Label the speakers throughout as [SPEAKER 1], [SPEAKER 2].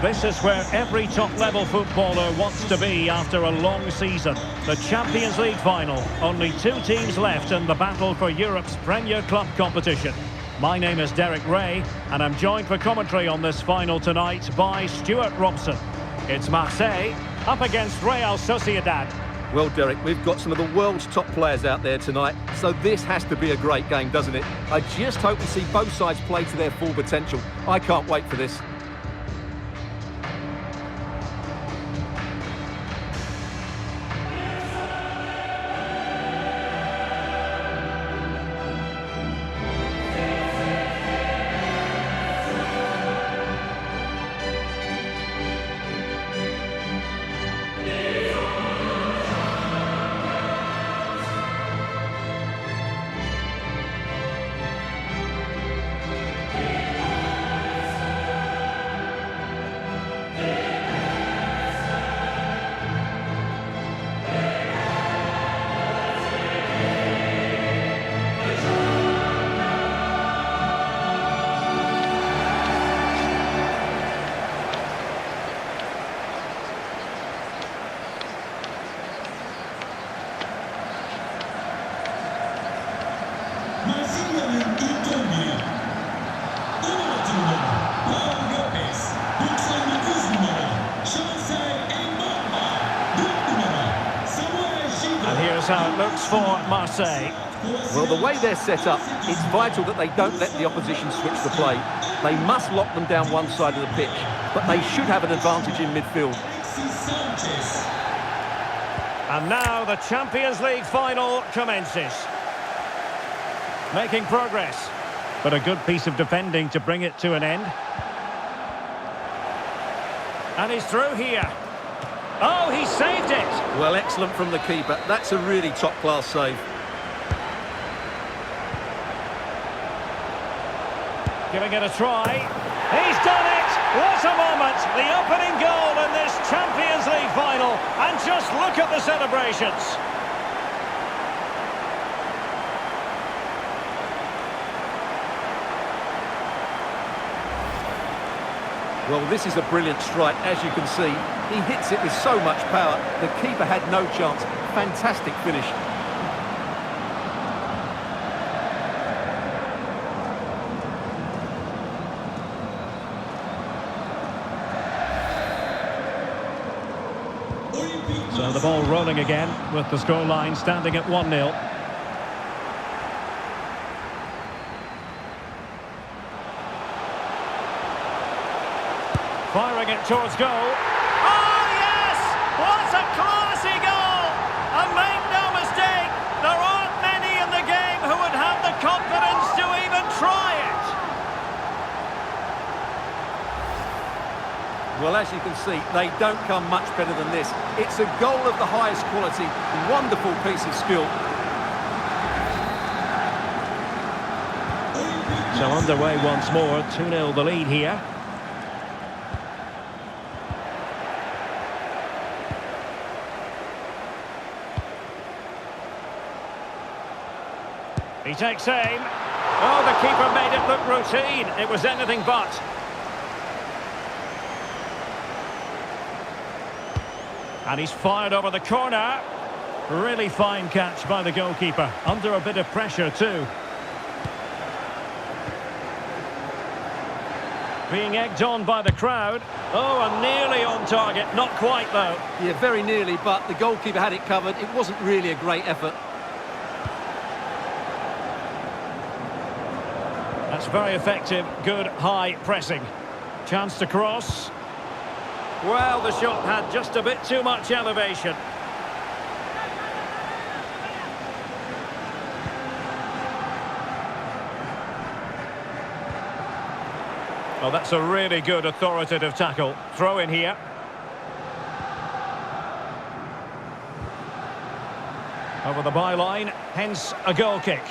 [SPEAKER 1] This is where every top-level footballer wants to be after a long season. The Champions League final. Only two teams left in the battle for Europe's Premier Club competition. My name is Derek Ray, and I'm joined for commentary on this final tonight by Stuart Robson. It's Marseille up against Real Sociedad.
[SPEAKER 2] Well, Derek, we've got some of the world's top players out there tonight, so this has to be a great game, doesn't it? I just hope we see both sides play to their full potential. I can't wait for this.
[SPEAKER 1] How it looks for Marseille.
[SPEAKER 2] Well, the way they're set up, it's vital that they don't let the opposition switch the play. They must lock them down one side of the pitch, but they should have an advantage in midfield.
[SPEAKER 1] And now the Champions League final commences. Making progress, but a good piece of defending to bring it to an end. And he's through here. Oh, he saved it!
[SPEAKER 2] Well, excellent from the keeper. That's a really top-class save.
[SPEAKER 1] Giving it a try. He's done it! What a moment! The opening goal in this Champions League final. And just look at the celebrations.
[SPEAKER 2] Well, this is a brilliant strike, as you can see. He hits it with so much power. The keeper had no chance. Fantastic finish.
[SPEAKER 1] So the ball rolling again with the scoreline standing at 1-0. Firing it towards goal. Oh, yes! What a classy goal! And make no mistake, there aren't many in the game who would have the confidence to even try it.
[SPEAKER 2] Well, as you can see, they don't come much better than this. It's a goal of the highest quality. Wonderful piece of skill.
[SPEAKER 1] So underway once more, 2-0 the lead here. He takes aim. Oh, the keeper made it look routine. It was anything but. And he's fired over the corner. Really fine catch by the goalkeeper. Under a bit of pressure too. Being egged on by the crowd. Oh, and nearly on target. Not quite though.
[SPEAKER 2] Yeah, very nearly, but the goalkeeper had it covered. It wasn't really a great effort.
[SPEAKER 1] That's very effective, good high pressing. Chance to cross. Well, the shot had just a bit too much elevation. Well, that's a really good authoritative tackle. Throw in here. Over the byline, hence a goal kick.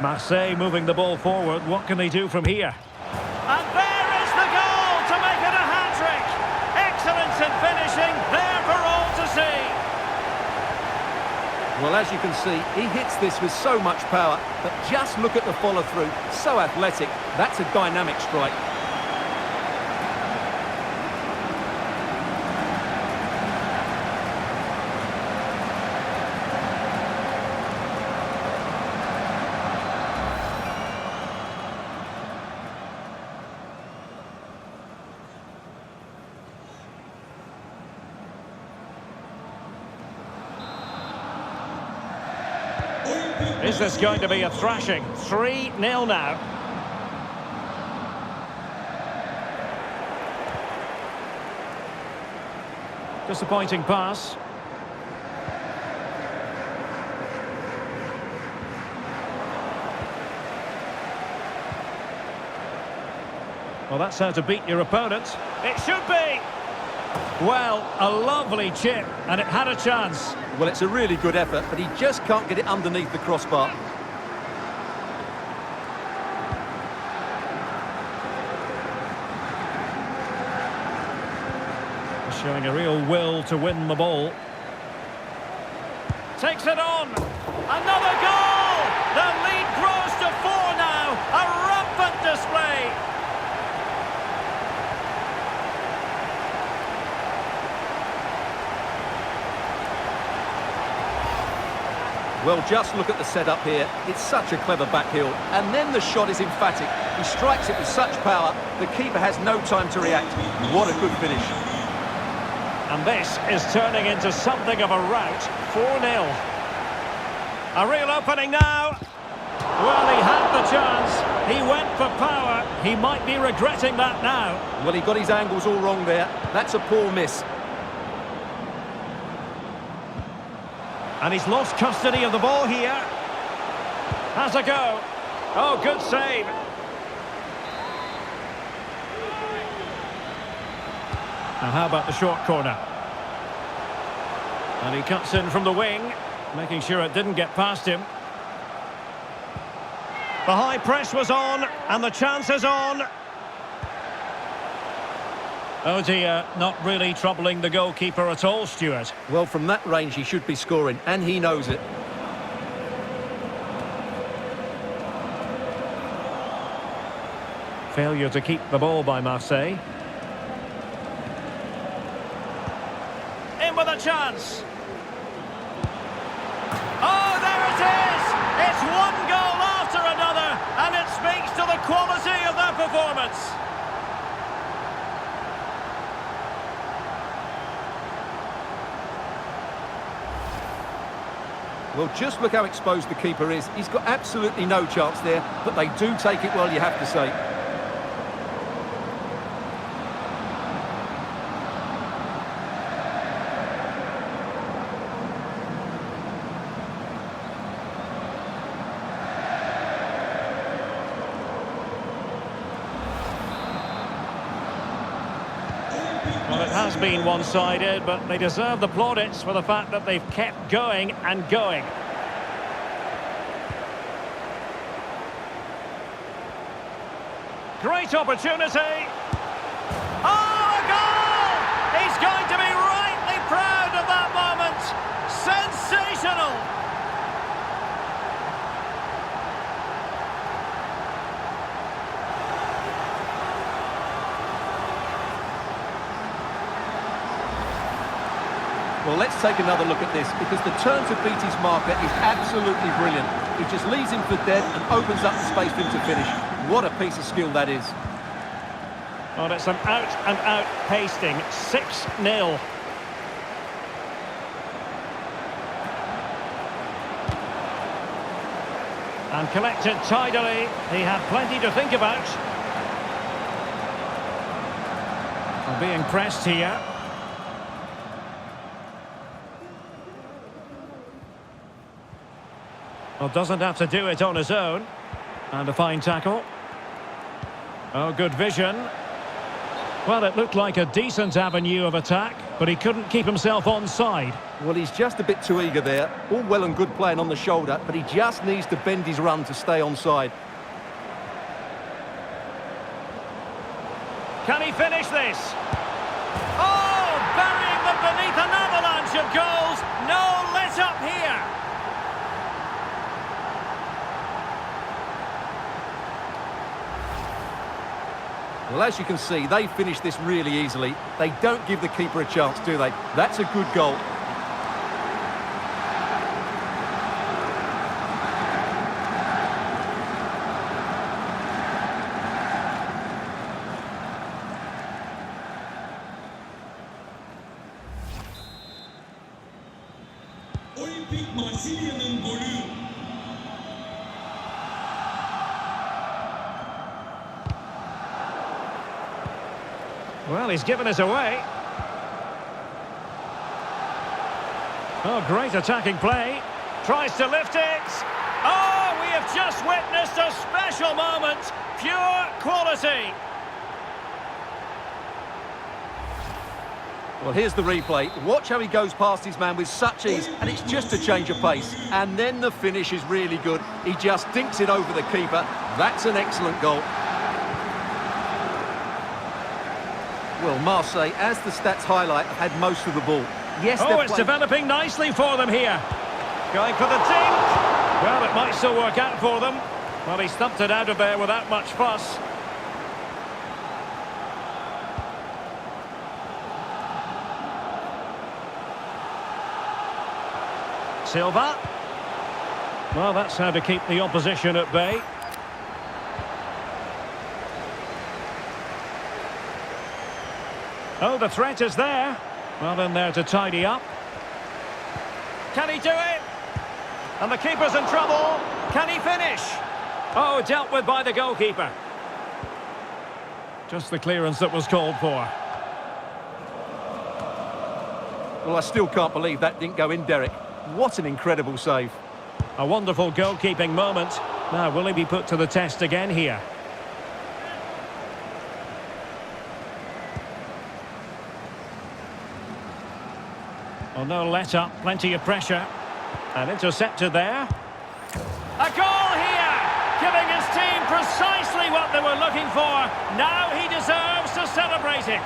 [SPEAKER 1] Marseille moving the ball forward. What can they do from here? And there is the goal to make it a hat-trick. Excellence in finishing, there for all to see.
[SPEAKER 2] Well, as you can see, he hits this with so much power, but just look at the follow-through. So athletic. That's a dynamic strike.
[SPEAKER 1] Is this going to be a thrashing? 3-0 now. Disappointing pass. Well, that's how to beat your opponent. It should be! Well, a lovely chip, and it had a chance.
[SPEAKER 2] Well, it's a really good effort, but he just can't get it underneath the crossbar.
[SPEAKER 1] Showing a real will to win the ball. Takes it on! Another goal! The lead grows to 4 now! A rampant display!
[SPEAKER 2] Well, just look at the setup here. It's such a clever backheel. And then the shot is emphatic. He strikes it with such power, the keeper has no time to react. What a good finish.
[SPEAKER 1] And this is turning into something of a rout. 4-0. A real opening now. Well, he had the chance. He went for power. He might be regretting that now.
[SPEAKER 2] Well, he got his angles all wrong there. That's a poor miss.
[SPEAKER 1] And he's lost custody of the ball here. Has a go. Oh, good save. Now, how about the short corner? And he cuts in from the wing, making sure it didn't get past him. The high press was on, and the chance is on. Oh dear, not really troubling the goalkeeper at all, Stuart.
[SPEAKER 2] Well, from that range he should be scoring, and he knows it.
[SPEAKER 1] Failure to keep the ball by Marseille. In with a chance. Oh, there it is! It's one goal after another, and it speaks to the quality of their performance.
[SPEAKER 2] Well, just look how exposed the keeper is. He's got absolutely no chance there, but they do take it well, you have to say.
[SPEAKER 1] Well, it has been one-sided, but they deserve the plaudits for the fact that they've kept going and going. Great opportunity. Oh, a goal! He's going to be rightly proud of that moment. Sensational!
[SPEAKER 2] Well, let's take another look at this, because the turn to beat his marker is absolutely brilliant. He just leaves him for dead and opens up the space for him to finish. What a piece of skill that is.
[SPEAKER 1] Well, it's an out-and-out pasting. 6-0. And collected tidily. He had plenty to think about. Well, being pressed here. Well, doesn't have to do it on his own. And a fine tackle. Oh, good vision. Well, it looked like a decent avenue of attack, but he couldn't keep himself onside.
[SPEAKER 2] Well, he's just a bit too eager there. All well and good playing on the shoulder, but he just needs to bend his run to stay onside.
[SPEAKER 1] Can he finish this? Oh, burying them beneath an avalanche of goals. No let up here.
[SPEAKER 2] Well, as you can see, they finish this really easily. They don't give the keeper a chance, do they? That's a good goal.
[SPEAKER 3] Olimpik Marsilya'nın golü.
[SPEAKER 1] Well, he's given us away. Oh, great attacking play. Tries to lift it. Oh, we have just witnessed a special moment. Pure quality.
[SPEAKER 2] Well, here's the replay. Watch how he goes past his man with such ease, and it's just a change of pace. And then the finish is really good. He just dinks it over the keeper. That's an excellent goal. Well, Marseille, as the stats highlight, have had most of the ball. Yes,
[SPEAKER 1] oh, it's developing nicely for them here. Going for the dink. Well, it might still work out for them. Well, he stumped it out of there without much fuss. Silva. Well, that's how to keep the opposition at bay. Oh, the threat is there. Well, in there to tidy up. Can he do it? And the keeper's in trouble. Can he finish? Oh, dealt with by the goalkeeper. Just the clearance that was called for.
[SPEAKER 2] Well, I still can't believe that didn't go in, Derek. What an incredible save.
[SPEAKER 1] A wonderful goalkeeping moment. Now, will he be put to the test again here? Oh, no let-up, plenty of pressure. And intercepted there. A goal here! Giving his team precisely what they were looking for. Now he deserves to celebrate it.